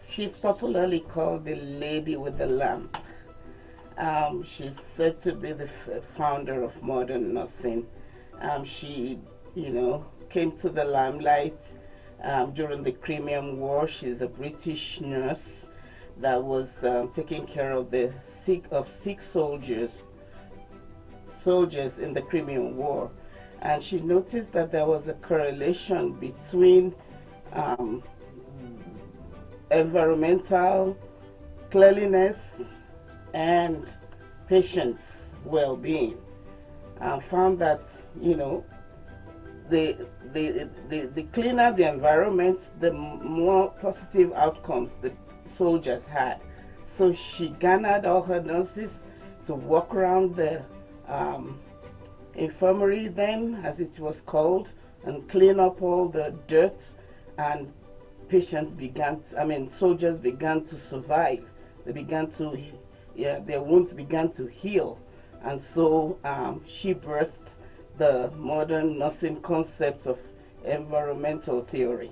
She's popularly called the Lady with the Lamp. She's said to be the founder of modern nursing. She, came to the limelight during the Crimean War. She's a British nurse that was taking care of the sick soldiers in the Crimean War, and she noticed that there was a correlation between um, environmental cleanliness and patients' well-being. Found that the cleaner the environment, the more positive outcomes the soldiers had. So she garnered all her nurses to walk around the infirmary then, as it was called, and clean up all the dirt, and soldiers began to survive. They began to, their wounds began to heal. And so she birthed the modern nursing concept of environmental theory.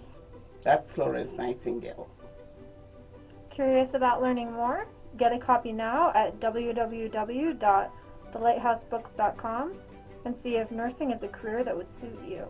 That's Florence Nightingale. Curious about learning more? Get a copy now at www.thelighthouseBooks.com and see if nursing is a career that would suit you.